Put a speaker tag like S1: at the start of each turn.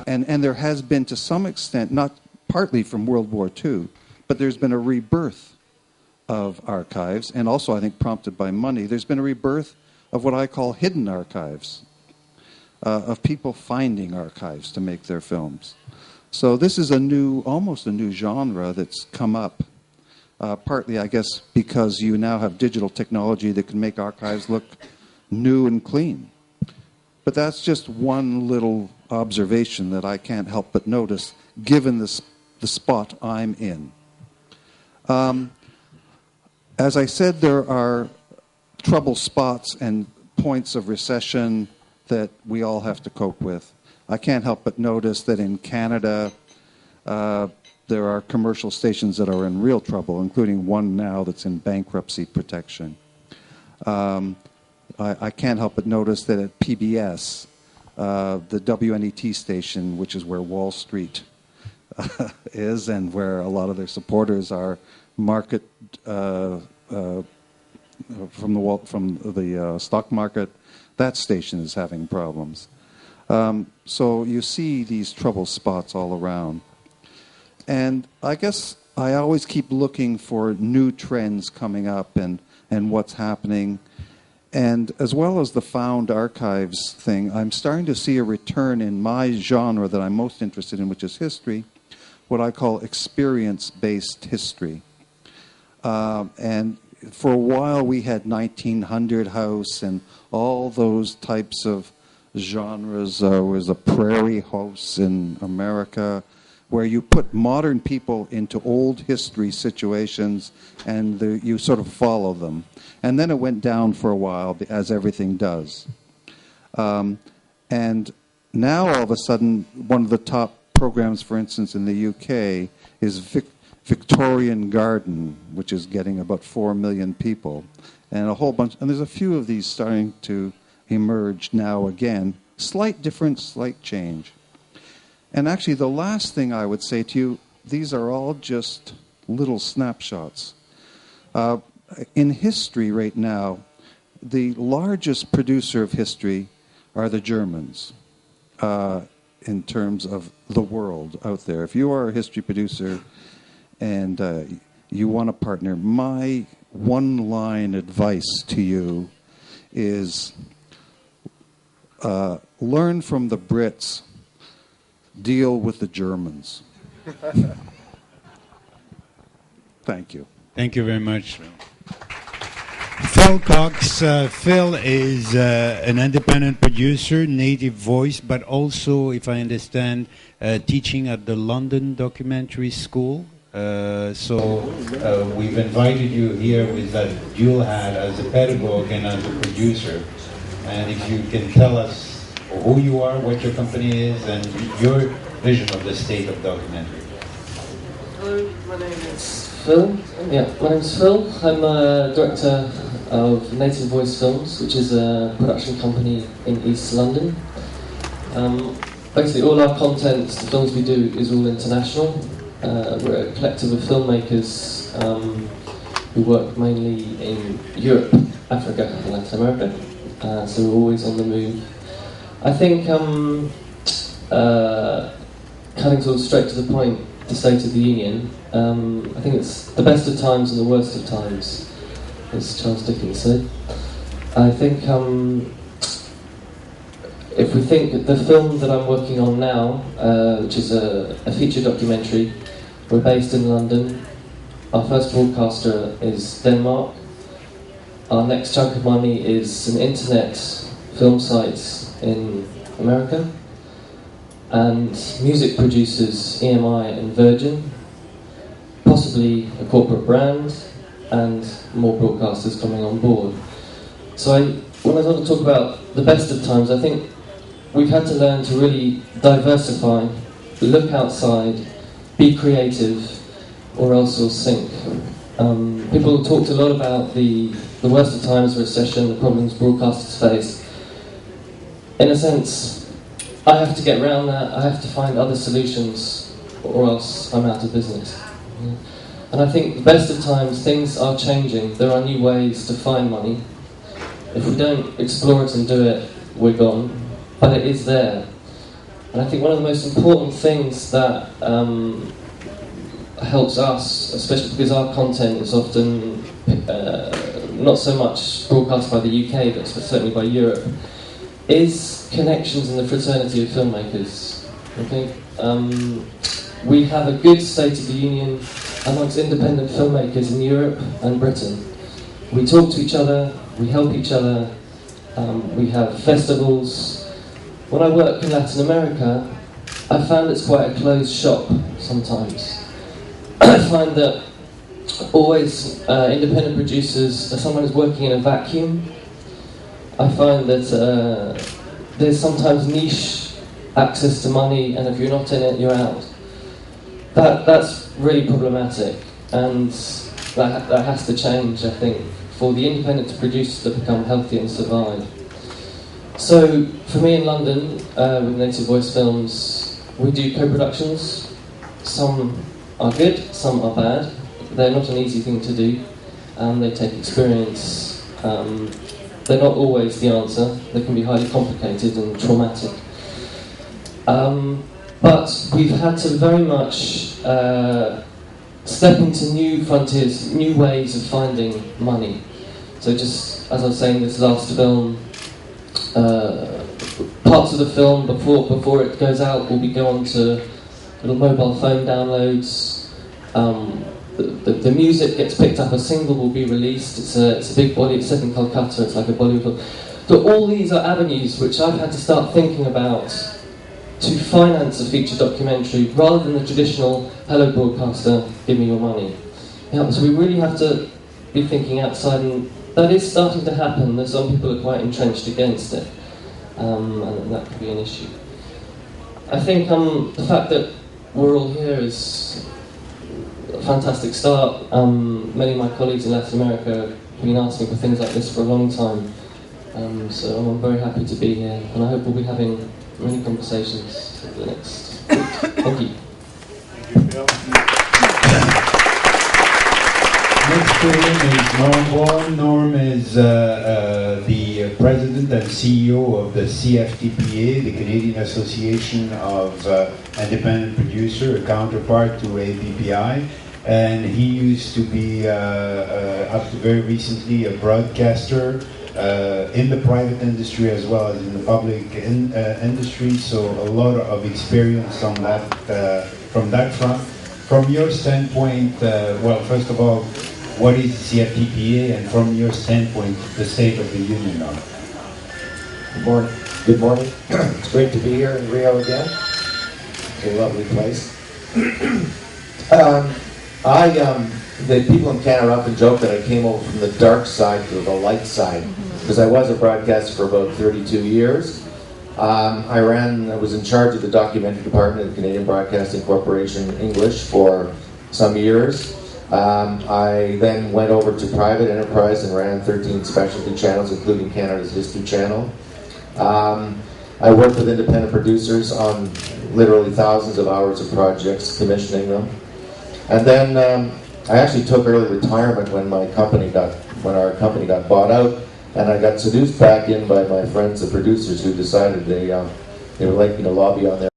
S1: And there has been, to some extent, not partly from World War II, but there's been a rebirth of archives, and also, I think, prompted by money. There's been a rebirth of what I call hidden archives, of people finding archives to make their films. So this is almost a new genre that's come up, partly, I guess, because you now have digital technology that can make archives look new and clean. But that's just one little observation that I can't help but notice, given the spot I'm in. As I said, there are trouble spots and points of recession that we all have to cope with. I can't help but notice that in Canada, there are commercial stations that are in real trouble, including one now that's in bankruptcy protection. I can't help but notice that at PBS, the WNET station, which is where Wall Street is and where a lot of their supporters are, market from the stock market, that station is having problems. So you see these trouble spots all around. And I guess I always keep looking for new trends coming up and what's happening. And as well as the found archives thing, I'm starting to see a return in my genre that I'm most interested in, which is history, what I call experience-based history. And for a while we had 1900 House and all those types of genres. There was a Prairie House in America, where you put modern people into old history situations and you sort of follow them. And then it went down for a while, as everything does. And now, all of a sudden, one of the top programs, for instance, in the UK is Victorian Garden, which is getting about 4 million people. And a whole bunch, and there's a few of these starting to emerge now again. Slight difference, slight change. And actually, the last thing I would say to you, these are all just little snapshots. In history right now, the largest producer of history are the Germans in terms of the world out there. If you are a history producer and you want a partner, my one-line advice to you is learn from the Brits, deal with the Germans. Thank you.
S2: Thank you very much. Phil Cox. Phil is an independent producer, native voice, but also, if I understand, teaching at the London Documentary School. So we've invited you here with that dual hat as a pedagogue and as a producer. And if you can tell us who you are, what your company is, and your vision of the state of documentary.
S3: Hello, my name is Phil. My name's Phil. I'm a director of Native Voice Films, which is a production company in East London. Basically, all our content, the films we do, is all international. We're a collective of filmmakers who work mainly in Europe, Africa, and Latin America. So we're always on the move. I think, cutting sort of straight to the point, the State of the Union, I think it's the best of times and the worst of times, as Charles Dickens said. I think if we think the film that I'm working on now, which is a feature documentary, we're based in London. Our first broadcaster is Denmark. Our next chunk of money is an internet film sites in America, and music producers EMI and Virgin, possibly a corporate brand, and more broadcasters coming on board. So when I want to talk about the best of times, I think we've had to learn to really diversify, look outside, be creative, or else we'll sink. People talked a lot about the worst of times, recession, the problems broadcasters face. In a sense, I have to get around that. I have to find other solutions, or else I'm out of business. And I think the best of times, things are changing. There are new ways to find money. If we don't explore it and do it, we're gone. But it is there. And I think one of the most important things that helps us, especially because our content is often not so much broadcast by the UK, but certainly by Europe, is connections in the fraternity of filmmakers. Okay? We have a good state of the union amongst independent filmmakers in Europe and Britain. We talk to each other, we help each other, we have festivals. When I work in Latin America, I found it's quite a closed shop sometimes. I find that always independent producers are someone who's working in a vacuum. I find that there's sometimes niche access to money, and if you're not in it, you're out. That's really problematic, and that has to change, I think, for the independent producers to become healthy and survive. So, for me in London, with Native Voice Films, we do co-productions. Some are good, some are bad. They're not an easy thing to do. They take experience. They're not always the answer. They can be highly complicated and traumatic. But we've had to very much step into new frontiers, new ways of finding money. So just as I was saying, this last film, parts of the film before it goes out will be go on to little mobile phone downloads. The music gets picked up, a single will be released. It's a big body, it's set in Calcutta, it's like a Bollywood film. So all these are avenues which I've had to start thinking about to finance a feature documentary rather than the traditional hello broadcaster, give me your money. Yeah, so we really have to be thinking outside, and that is starting to happen. There's some people are quite entrenched against it, and that could be an issue. I think the fact that we're all here is a fantastic start. Many of my colleagues in Latin America have been asking for things like this for a long time, so I'm very happy to be here, and I hope we'll be having many conversations over the next week. Thank you.
S2: Next to him is Norm Wall. Norm is the president and CEO of the CFTPA, the Canadian Association of Independent Producer, a counterpart to ABPI. And he used to be, up to very recently, a broadcaster in the private industry as well as in the public industry, so a lot of experience on that, from that front. From your standpoint, well, first of all, what is CFTPA, and from your standpoint, the state of the union now?
S4: Good morning. Good morning. It's great to be here in Rio again. It's a lovely place. The people in Canada often joke that I came over from the dark side to the light side, because I was a broadcaster for about 32 years. I was in charge of the documentary department of the Canadian Broadcasting Corporation English for some years. I then went over to private enterprise and ran 13 specialty channels, including Canada's History Channel. I worked with independent producers on literally thousands of hours of projects, commissioning them. And then I actually took early retirement when our company got bought out, and I got seduced back in by my friends, the producers, who decided they would like me to lobby on their